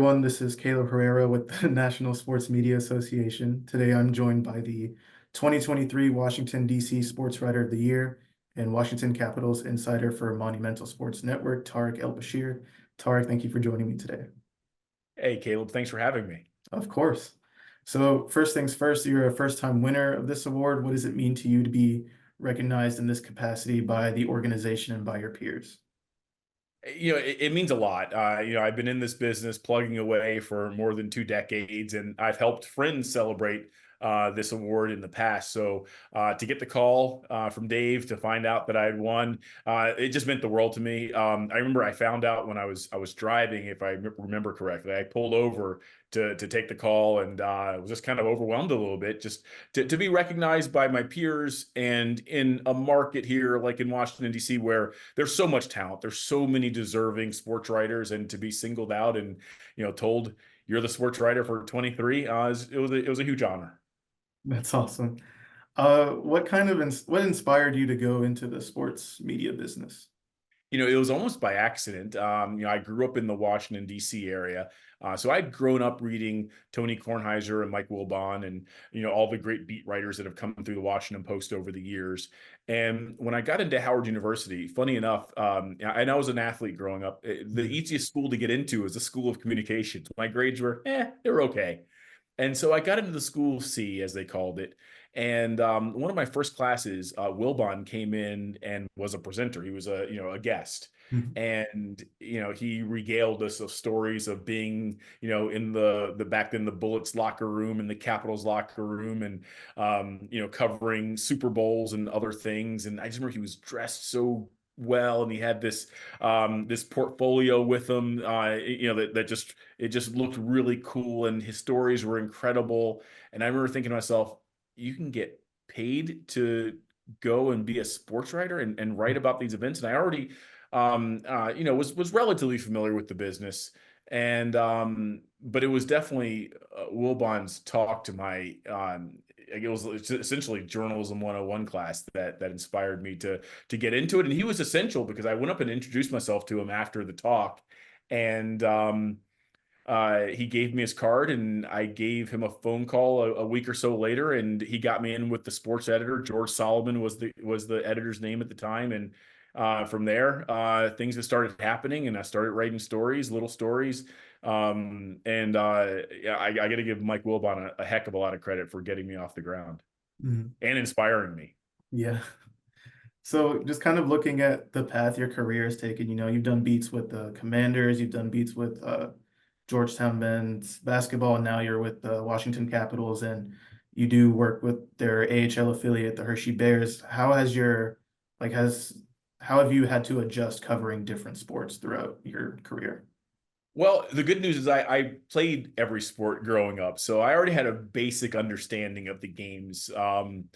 everyone. This is Caleb Herrera with the National Sports Media Association. Today, I'm joined by the 2023 Washington, DC Sportswriter of the Year and Washington Capitals Insider for Monumental Sports Network, Tarik El-Bashir. Tarik, thank you for joining me today. Hey, Caleb, thanks for having me. Of course. So first things first, you're a first-time winner of this award. What does it mean to you to be recognized in this capacity by the organization and by your peers? It means a lot. I've been in this business plugging away for more than 2 decades, and I've helped friends celebrate this award in the past. So to get the call from Dave to find out that I had won, it just meant the world to me. I remember I found out when I was driving, if I remember correctly. I pulled over to take the call, and was just kind of overwhelmed a little bit, just to be recognized by my peers, and in a market here like in Washington, D.C., where there's so much talent, there's so many deserving sports writers, and to be singled out and told you're the sports writer for 23, it was a huge honor. That's awesome. What inspired you to go into the sports media business? It was almost by accident. I grew up in the Washington, D.C. area. So I'd grown up reading Tony Kornheiser and Mike Wilbon and, all the great beat writers that have come through the Washington Post over the years. And when I got into Howard University, funny enough, and I was an athlete growing up, the easiest school to get into was the School of Communications. My grades were, they were okay. And so I got into the School C, as they called it. And one of my first classes, Wilbon came in and was a presenter. He was a guest. Mhm. And, he regaled us of stories of being, in the back then, the Bullets locker room and the Capitals locker room, and, covering Super Bowls and other things. And I just remember he was dressed so well, and he had this portfolio with him, it just looked really cool, and his stories were incredible. And I remember thinking to myself, you can get paid to go and be a sports writer and write about these events. And I already was relatively familiar with the business. And but it was definitely Wilbon's talk to my it was essentially journalism 101 class that inspired me to get into it. And he was essential because I went up and introduced myself to him after the talk, and he gave me his card, and I gave him a phone call a week or so later, and he got me in with the sports editor. George Solomon was the editor's name at the time. And from there, things have started happening, and I started writing stories, little stories. Yeah, I got to give Mike Wilbon a heck of a lot of credit for getting me off the ground Mhm. and inspiring me. Yeah. So just kind of looking at the path your career has taken, you've done beats with the Commanders, you've done beats with Georgetown men's basketball, and now you're with the Washington Capitals, and you do work with their AHL affiliate, the Hershey Bears. How have you had to adjust covering different sports throughout your career? Well, the good news is I played every sport growing up, so I already had a basic understanding of the games. From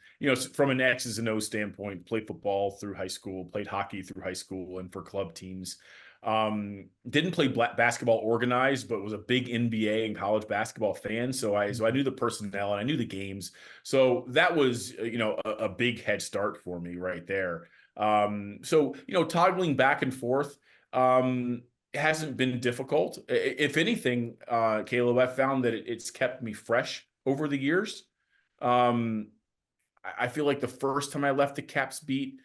an X's and O's standpoint, played football through high school, played hockey through high school and for club teams. Didn't play basketball organized, but was a big NBA and college basketball fan. So I knew the personnel and I knew the games. So that was a big head start for me right there. Toggling back and forth. It hasn't been difficult. If anything, Caleb, I've found that it's kept me fresh over the years. Um, I feel like the first time I left the Caps beat,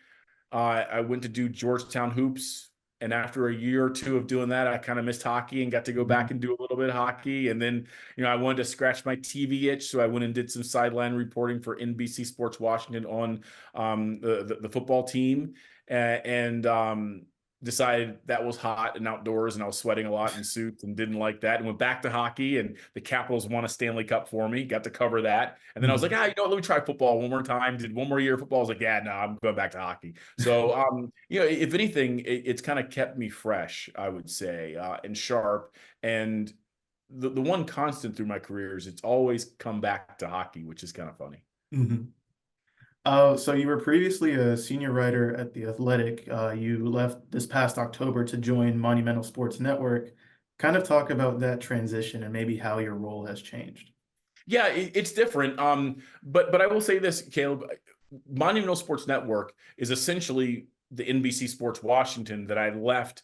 I went to do Georgetown hoops. And after a year or two of doing that, I kind of missed hockey and got to go back and do a little bit of hockey. And then, I wanted to scratch my TV itch. So I went and did some sideline reporting for NBC Sports Washington on the football team. And decided that was hot and outdoors, and I was sweating a lot in suits and didn't like that, and went back to hockey, and the Capitals won a Stanley Cup for me, got to cover that. And then I was like, let me try football one more time. Did one more year of football. I was like, yeah, no, I'm going back to hockey. So, if anything, it's kind of kept me fresh, I would say, and sharp. And the one constant through my career is it's always come back to hockey, which is kind of funny. Mm-hmm. So you were previously a senior writer at The Athletic. You left this past October to join Monumental Sports Network. Kind of talk about that transition and maybe how your role has changed. Yeah, it's different. But I will say this, Caleb, Monumental Sports Network is essentially the NBC Sports Washington that I left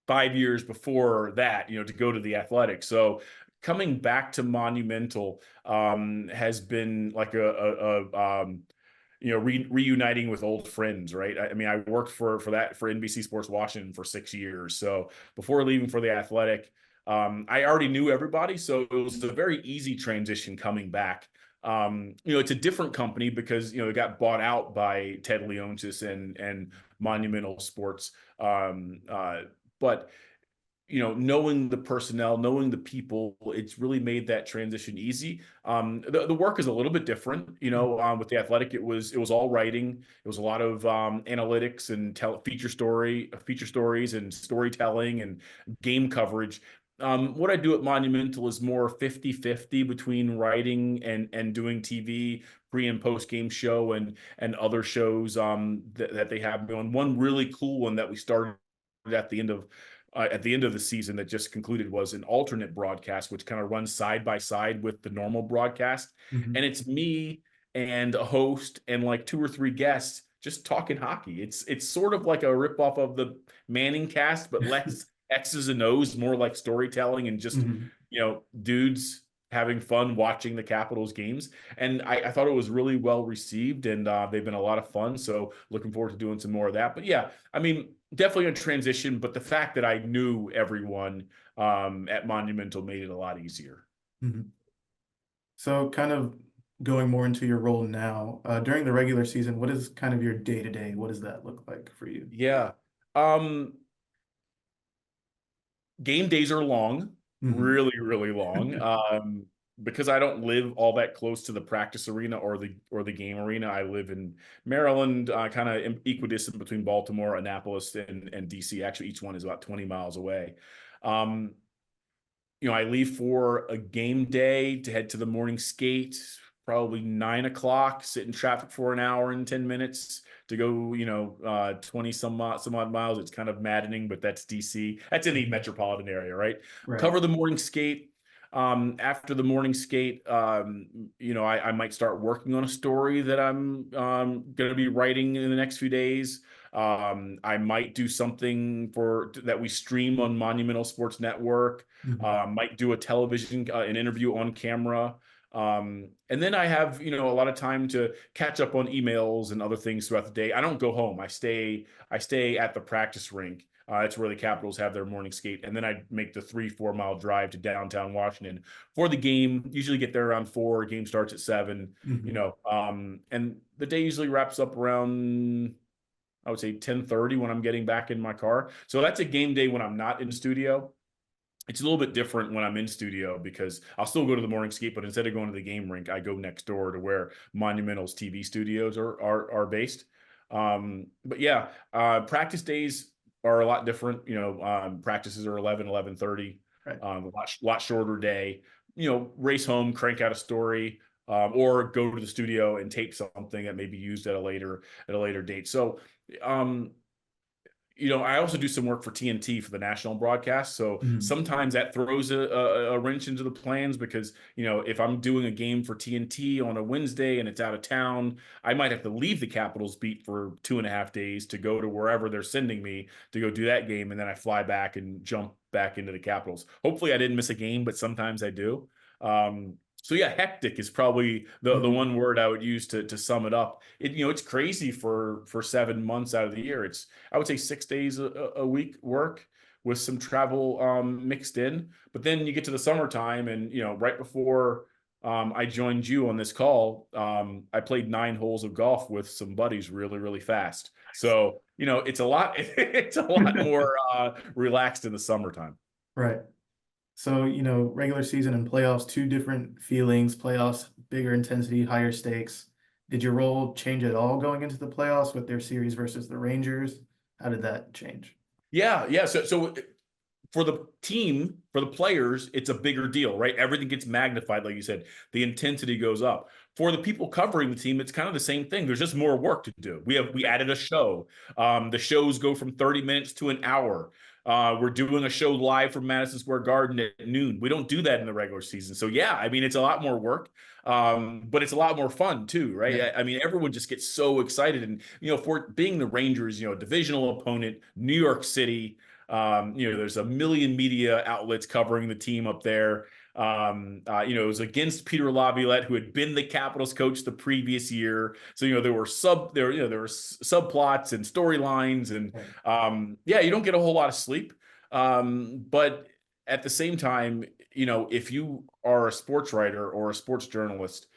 5 years before that, to go to the Athletic. So coming back to Monumental has been like reuniting with old friends, right? I mean, I worked for NBC Sports Washington for 6 years. So before leaving for the Athletic, I already knew everybody, so it was a very easy transition coming back. It's a different company because it got bought out by Ted Leonsis and Monumental Sports. But knowing the personnel, knowing the people, it's really made that transition easy. The work is a little bit different, with the Athletic, it was all writing. It was a lot of analytics and feature stories and storytelling and game coverage. What I do at Monumental is more 50-50 between writing and doing TV, pre and post game show and other shows that they have going. One really cool one that we started at the end of the season that just concluded was an alternate broadcast, which kind of runs side by side with the normal broadcast. Mhm. And it's me and a host and like two or three guests just talking hockey. It's sort of like a ripoff of the Manning cast, but less X's and O's, more like storytelling and just, Mhm. dudes having fun watching the Capitals games. And I thought it was really well received, and they've been a lot of fun. So looking forward to doing some more of that. But yeah, I mean, definitely a transition, but the fact that I knew everyone at Monumental made it a lot easier. Mhm. So kind of going more into your role now, during the regular season, what is kind of your day-to-day? What does that look like for you? Yeah. Um, Game days are long, Mhm. really, really long. Because I don't live all that close to the practice arena or the game arena. I live in Maryland, kind of equidistant between Baltimore, Annapolis, and DC. Actually, each one is about 20 miles away. Um, I leave for a game day to head to the morning skate, probably 9 o'clock, sit in traffic for an hour and 10 minutes to go, 20 some odd miles. It's kind of maddening, but that's DC. That's any Mhm. metropolitan area, right? Right. Cover the morning skate. After the morning skate, I might start working on a story that I'm going to be writing in the next few days. I might do something that we stream on Monumental Sports Network. Mhm. Might do a television, an interview on camera. And then I have, a lot of time to catch up on emails and other things throughout the day. I don't go home. I stay at the practice rink. That's where the Capitals have their morning skate. And then I make the 3-4 mile drive to downtown Washington for the game. Usually get there around 4. Game starts at 7, Mhm. and the day usually wraps up around, I would say 10:30 when I'm getting back in my car. So that's a game day when I'm not in studio. It's a little bit different when I'm in studio because I'll still go to the morning skate, but instead of going to the game rink, I go next door to where Monumental's TV studios are based. But yeah, practice days are a lot different. Practices are 11:30, Right. a lot shorter day. Race home, crank out a story, or go to the studio and tape something that may be used at a later date. So um, I also do some work for TNT for the national broadcast. So Mhm. sometimes that throws a wrench into the plans because, if I'm doing a game for TNT on a Wednesday and it's out of town, I might have to leave the Capitals beat for 2.5 days to go to wherever they're sending me to go do that game. And then I fly back and jump back into the Capitals. Hopefully I didn't miss a game, but sometimes I do. So yeah, hectic is probably the Mhm. one word I would use to sum it up. It's crazy for 7 months out of the year. I would say 6 days a week work with some travel mixed in. But then you get to the summertime, and right before I joined you on this call, I played 9 holes of golf with some buddies really, really fast. So it's a lot. It's a lot more relaxed in the summertime. Right. So, regular season and playoffs, two different feelings. Playoffs, bigger intensity, higher stakes. Did your role change at all going into the playoffs with their series versus the Rangers? How did that change? Yeah, yeah. So for the team, for the players, it's a bigger deal, right? Everything gets magnified, like you said. The intensity goes up. For the people covering the team, it's kind of the same thing. There's just more work to do. We added a show. The shows go from 30 minutes to an hour. We're doing a show live from Madison Square Garden at noon. We don't do that in the regular season. So yeah, I mean, it's a lot more work, but it's a lot more fun too, right? Yeah. I mean, everyone just gets so excited, and for being the Rangers, divisional opponent, New York City. There's a million media outlets covering the team up there. It was against Peter Laviolette, who had been the Capitals coach the previous year. So, there were subplots and storylines, and Right. yeah, you don't get a whole lot of sleep. But at the same time, if you are a sports writer or a sports journalist,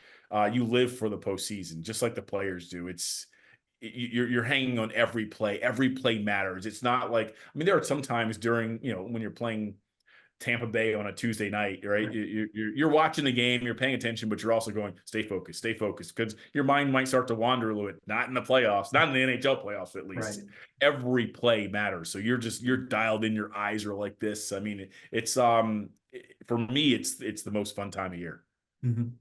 you live for the postseason, just like the players do. You're hanging on every play. Every play matters. It's not like, I mean, there are some times during, when you're playing Tampa Bay on a Tuesday night, right? Right. You're watching the game, you're paying attention, but you're also going, stay focused, because your mind might start to wander a little bit. Not in the playoffs, not in the NHL playoffs, at Right. least. Every play matters, so you're dialed in. Your eyes are like this. I mean, it's for me, it's the most fun time of year. Mhm.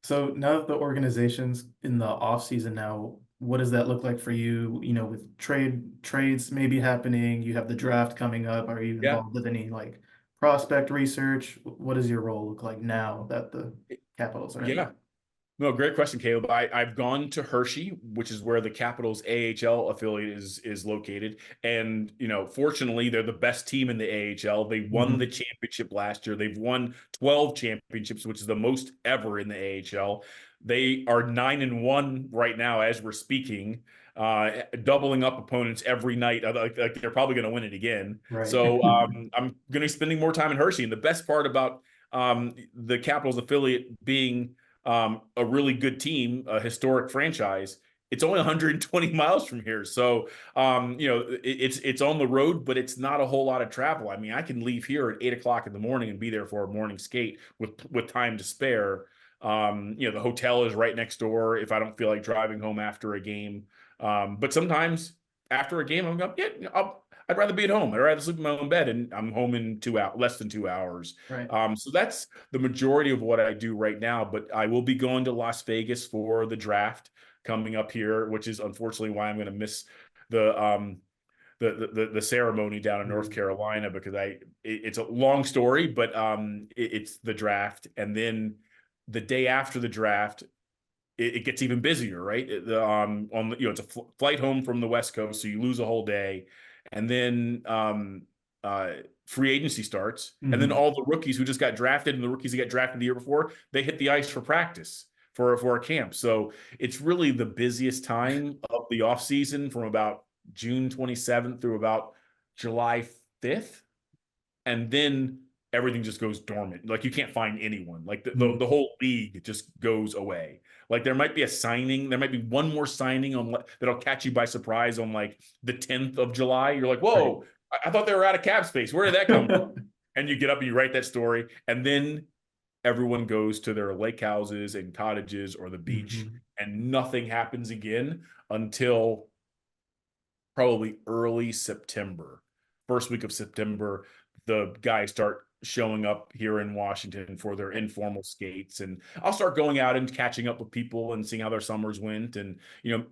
So now that the organization's in the off season now, what does that look like for you? With trades maybe happening, you have the draft coming up. Are you Yeah. involved with any like prospect research? What does your role look like now that the Capitals are in Yeah. there? No, great question, Caleb. I've gone to Hershey, which is where the Capitals AHL affiliate is located. And, fortunately, they're the best team in the AHL. They won the Mhm. championship last year. They've won 12 championships, which is the most ever in the AHL. They are 9-1 right now as we're speaking, doubling up opponents every night. Like they're probably going to win it again. Right. So I'm going to be spending more time in Hershey. And the best part about the Capitals affiliate being a really good team, a historic franchise, it's only 120 miles from here. So, it's on the road, but it's not a whole lot of travel. I mean, I can leave here at 8 o'clock in the morning and be there for a morning skate with time to spare. The hotel is right next door if I don't feel like driving home after a game. But sometimes after a game, I'm going, yeah, I'd rather be at home. I'd rather sleep in my own bed, and I'm home in less than 2 hours. Right. So that's the majority of what I do right now. But I will be going to Las Vegas for the draft coming up here, which is unfortunately why I'm going to miss the the ceremony down in North Mhm. Carolina, because it's a long story, but it's the draft, and then the day after the draft, it gets even busier, right? It's a flight home from the West Coast, so you lose a whole day, and then uh, free agency starts, and then Mhm. all the rookies who just got drafted and the rookies who got drafted the year before, they hit the ice for practice for a camp. So it's really the busiest time of the off season, from about June 27th through about July 5th, and then everything just goes dormant. Like, you can't find anyone. Like Mhm. the whole league just goes away. Like, there might be a signing, there might be one more signing that'll catch you by surprise on like the 10th of July. You're like, Right. whoa, I thought they were out of cap space. Where did that come from? And you get up and you write that story, and then everyone goes to their lake houses and cottages or the beach, Mhm. and nothing happens again until probably early September. First week of September, the guys start showing up here in Washington for their Right. informal skates. And I'll start going out and catching up with people and seeing how their summers went, and,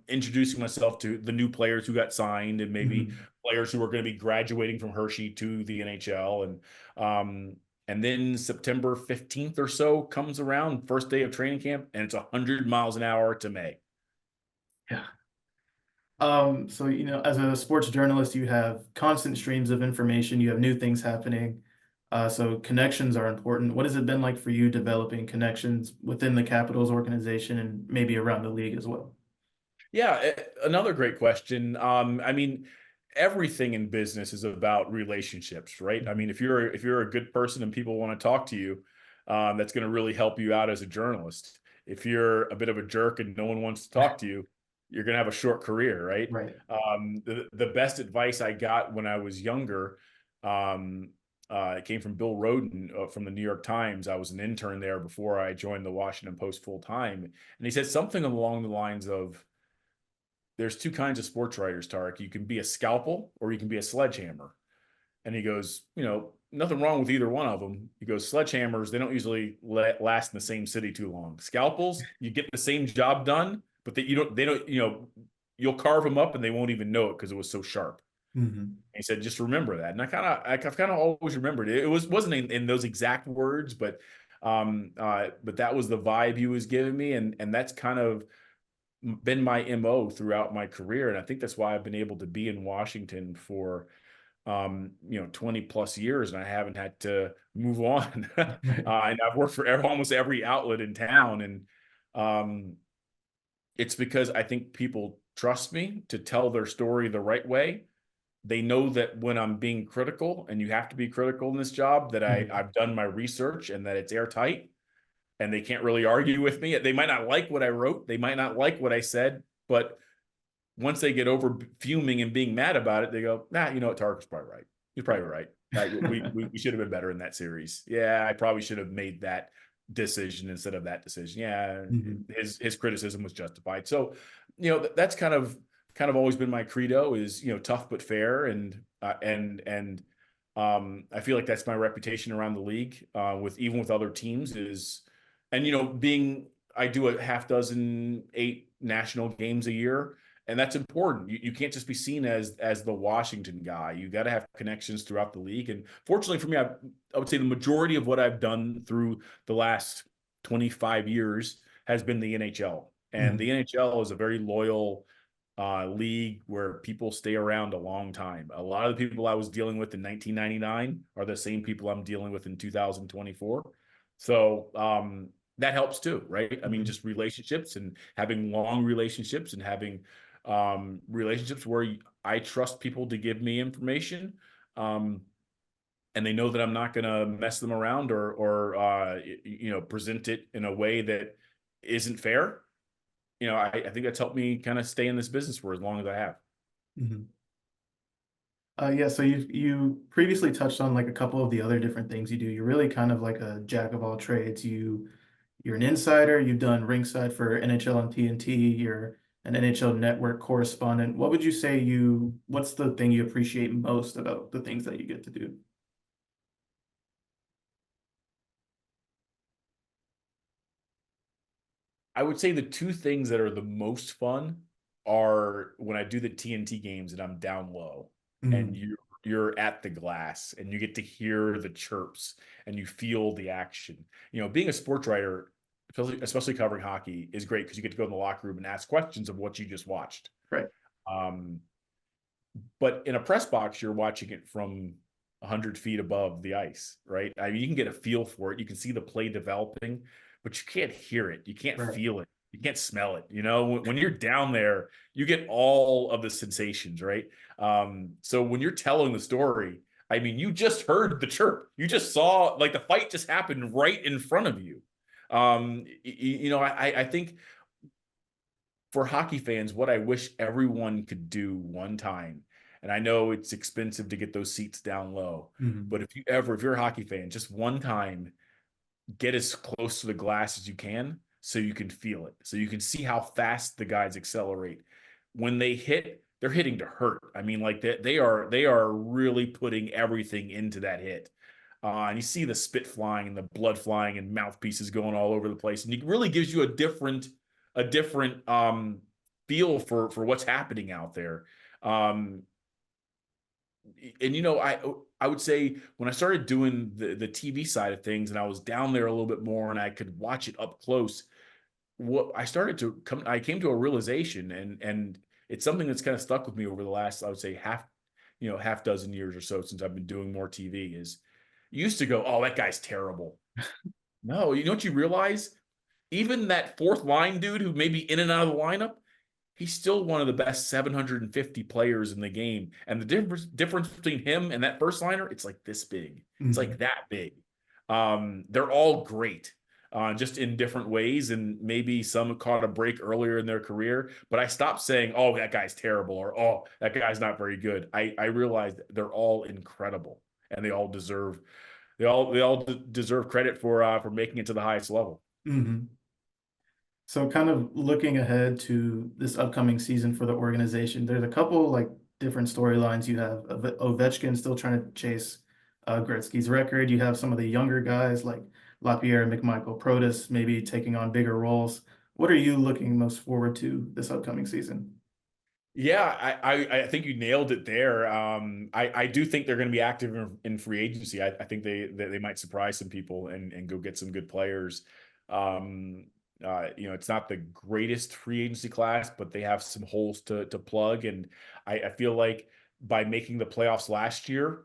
introducing myself to the new players who got signed, and maybe Mhm. players who are going to be graduating from Hershey to the NHL. And then September 15th or so comes around, first day of training camp, and it's 100 miles an hour to May. Yeah. So as a sports journalist, you have constant streams of information, you have new things happening. So connections are important. What has it been like for you developing connections within the Capitals organization and maybe around the league as well? Yeah, another great question. I mean, everything in business is about relationships, right? I Mhm. mean, if you're a good person and people want to talk to you, that's going to really help you out as a journalist. If you're a bit of a jerk and no one wants to talk to you, you're going to have a short career, right? Right. The best advice I got when I was younger, um, it came from Bill Roden from the New York Times. I was an intern there before I joined the Washington Post full time, and he said something along the lines of, there's two kinds of sports writers, Tarik. You can be a scalpel or you can be a sledgehammer. And he goes, nothing wrong with either one of them. He goes, sledgehammers, they don't usually last in the same city too long. Scalpels, you get the same job done, but they don't, you'll carve them up and they won't even know it because it was so sharp. Hmm. And he said, just remember that. And I've kind of always remembered it. It wasn't in those exact words, but that was the vibe he was giving me. And that's kind of been my MO throughout my career. And I think that's why I've been able to be in Washington for 20 plus years, and I haven't had to move on. And I've worked for almost every outlet in town. And it's because I think people trust me to tell their story the right way. They know that when I'm being critical, and you have to be critical in this job, that Mhm. I've done my research and that it's airtight, and they can't really argue with me. They might not like what I wrote. They might not like what I said, but once they get over fuming and being mad about it, they go, nah, you know what? Tarik was probably right. He's probably right. We should have been better in that series. Yeah, I probably should have made that decision instead of that decision. Yeah, Mhm. his criticism was justified. So, that's kind of always been my credo is, tough but fair. And I feel like that's my reputation around the league, with even with other teams is, and being I do a half dozen 8 national games a year, and that's important. You can't just be seen as the Washington guy. You got to have connections throughout the league. And fortunately for me, I would say the majority of what I've done through the last 25 years has been the NHL. And the Mhm. NHL is a very loyal league where people stay around a long time. A lot of the people I was dealing with in 1999 are the same people I'm dealing with in 2024. So that helps too, right? I mean, Mhm. just relationships and having long relationships and having relationships where I trust people to give me information, um, and they know that I'm not going to mess them around or present it in a way that isn't fair. I think that's helped me kind of stay in this business for as long as I have. Mhm. Yeah, so you previously touched on like a couple of the other different things you do. You're really kind of like a jack of all trades. You're an insider. You've done ringside for NHL and TNT. You're an NHL network correspondent. What would you say what's the thing you appreciate most about the things that you get to do? I would say the two things that are the most fun are when I do the TNT games and I'm down low and Mhm. you're at the glass and you get to hear the chirps and you feel the action. Being a sports writer, especially covering hockey, is great because you get to go in the locker room and ask questions of what you just watched. Right. Um, but in a press box, you're watching it from 100 feet above the ice, right? I mean, you can get a feel for it. You can see the play developing, but you can't hear it. You can't Right. feel it. You can't smell it. When you're down there, you get all of the sensations, right? So when you're telling the story, I mean, you just heard the chirp. You just saw like the fight just happened right in front of you. I think for hockey fans, what I wish everyone could do one time, and I know it's expensive to get those seats down low, Mhm. but if you're a hockey fan, just one time, get as close to the glass as you can so you can feel it, so you can see how fast the guys accelerate. When they hit, they're hitting to hurt. I mean, like they are really putting everything into that hit. And you see the spit flying and the blood flying and mouthpieces going all over the place, and it really gives you a different feel for what's happening out there. Um, and I would say when I started doing the TV side of things, and I was down there a little bit more, and I could watch it up close. What I came to a realization, and it's something that's kind of stuck with me over the last, I would say, half dozen years or so since I've been doing more TV. Is you used to go, oh, that guy's terrible. No, you know what you realize? Even that fourth line dude who may be in and out of the lineup, he's still one of the best 750 players in the game. And the difference between him and that first liner, it's like this big. It's like Mhm. that big. They're all great, just in different ways. And maybe some caught a break earlier in their career. But I stopped saying, oh, that guy's terrible, or oh, that guy's not very good. I realized they're all incredible, and they all deserve credit for making it to the highest level. Mhm. So kind of looking ahead to this upcoming season for the organization, there's a couple like different storylines. You have Ovechkin still trying to chase Gretzky's record. You have some of the younger guys like Lapierre and McMichael Protas maybe taking on bigger roles. What are you looking most forward to this upcoming season? Yeah, I think you nailed it there. I do think they're going to be active in free agency. I think they might surprise some people and go get some good players. Um, it's not the greatest free agency class, but they have some holes to plug, and I feel like by making the playoffs last year,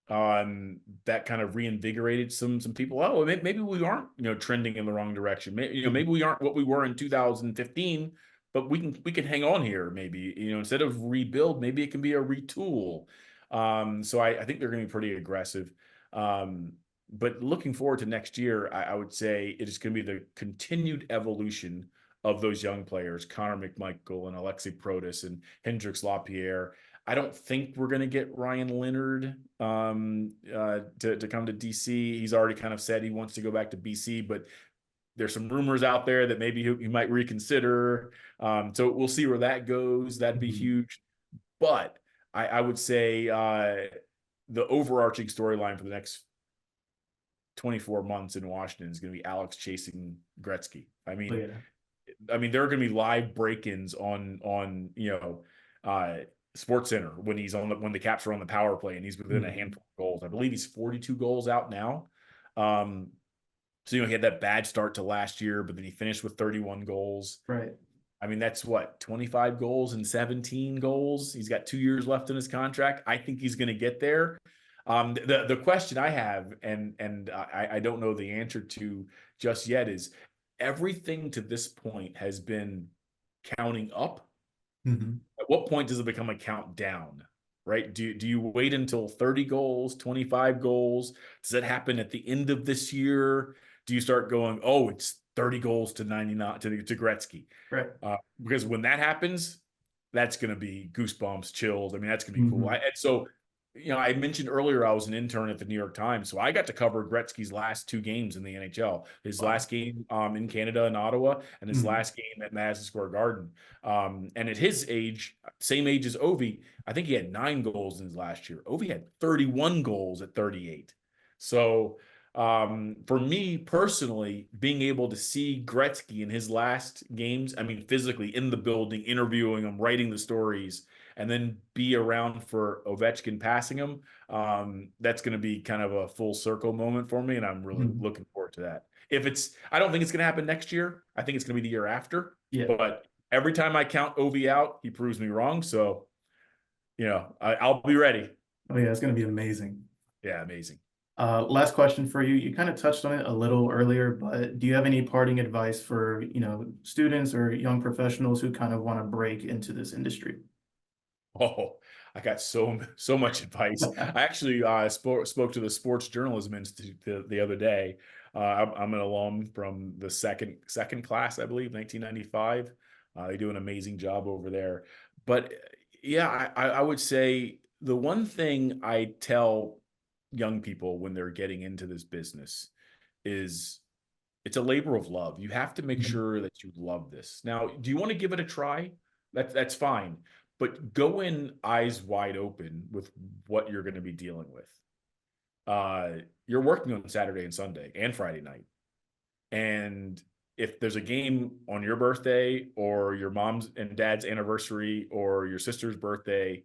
that kind of reinvigorated some people. Oh, maybe we aren't, trending in the wrong direction. Maybe we aren't what we were in 2015, but we can hang on here. Maybe, instead of rebuild, maybe it can be a retool. So I think they're going to be pretty aggressive. But looking forward to next year, I would say it is going to be the continued evolution of those young players, Connor McMichael and Alexei Protas and Hendrix Lapierre. I don't think we're going to get Ryan Leonard to come to DC. He's already kind of said he wants to go back to BC, but there's some rumors out there that maybe he might reconsider. So we'll see where that goes. That'd be huge. But I would say the overarching storyline for the next 24 months in Washington is going to be Alex chasing Gretzky. I mean, there are going to be live break-ins on Sports Center when the Caps are on the power play and he's within a handful of goals. I believe he's 42 goals out now. So he had that bad start to last year, but then he finished with 31 goals. Right. I mean, that's 25 goals and 17 goals. He's got 2 years left in his contract. I think he's going to get there. The question I have, and I don't know the answer to just yet, is everything to this point has been counting up. At what point does it become a countdown, right? Do you wait until 30 goals, 25 goals? Does that happen at the end of this year? Do you start going, oh, it's 30 goals to 99 to Gretzky? Right. Because when that happens, that's going to be goosebumps, chills. I mean, that's going to be cool. And so, I mentioned earlier I was an intern at the New York Times, so I got to cover Gretzky's last 2 games in the NHL. His last game in Canada in Ottawa, and his last game at Madison Square Garden. And at his age, same age as Ovi, I think he had 9 goals in his last year. Ovi had 31 goals at 38. So for me personally, being able to see Gretzky in his last games, I mean, physically in the building, interviewing him, writing the stories, and then be around for Ovechkin passing him, that's going to be kind of a full circle moment for me, and I'm really looking forward to that. I don't think it's going to happen next year. I think it's going to be the year after. Yeah. But every time I count Ovi out, he proves me wrong. So, I'll be ready. Oh yeah, it's going to be amazing. Yeah, amazing. Last question for you. You kind of touched on it a little earlier, but do you have any parting advice for, students or young professionals who kind of want to break into this industry? Oh, I got so much advice. I actually spoke to the Sports Journalism Institute the other day. I'm an alum from the second class, I believe, 1995. They do an amazing job over there. But yeah, I would say the one thing I tell young people when they're getting into this business is it's a labor of love. You have to make sure that you love this. Now, do you want to give it a try? That's fine. But go in eyes wide open with what you're going to be dealing with. You're working on Saturday and Sunday and Friday night. And if there's a game on your birthday or your mom's and dad's anniversary or your sister's birthday,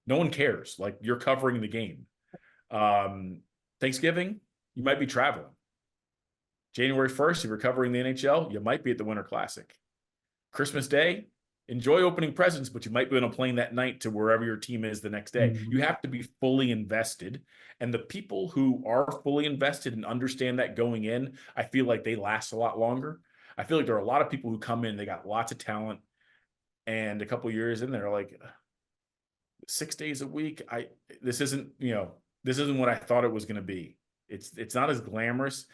no one cares. Like, you're covering the game. Thanksgiving, you might be traveling. January 1st, if you're covering the NHL, you might be at the Winter Classic. Christmas Day, enjoy opening presents, but you might be on a plane that night to wherever your team is the next day. You have to be fully invested. And the people who are fully invested and understand that going in, I feel like they last a lot longer. I feel like there are a lot of people who come in, they got lots of talent, and a couple years in, they're like, 6 days a week, this isn't what I thought it was going to be. It's not as glamorous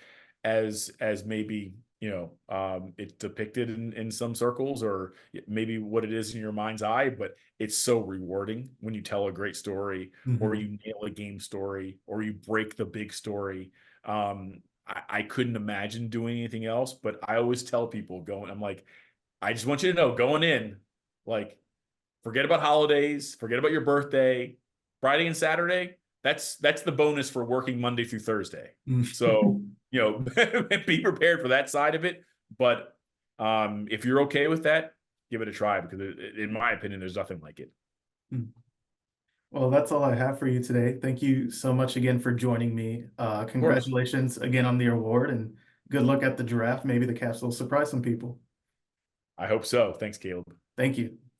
as maybe it's depicted in some circles, or maybe what it is in your mind's eye, but it's so rewarding when you tell a great story, or you nail a game story, or you break the big story. I couldn't imagine doing anything else, but I always tell people I'm like, I just want you to know, going in, like, forget about holidays, forget about your birthday, Friday and Saturday. That's the bonus for working Monday through Thursday. So, be prepared for that side of it. But if you're okay with that, give it a try, because in my opinion, there's nothing like it. Well, that's all I have for you today. Thank you so much again for joining me. Congratulations again on the award, and good luck at the draft. Maybe the Caps will surprise some people. I hope so. Thanks, Caleb. Thank you.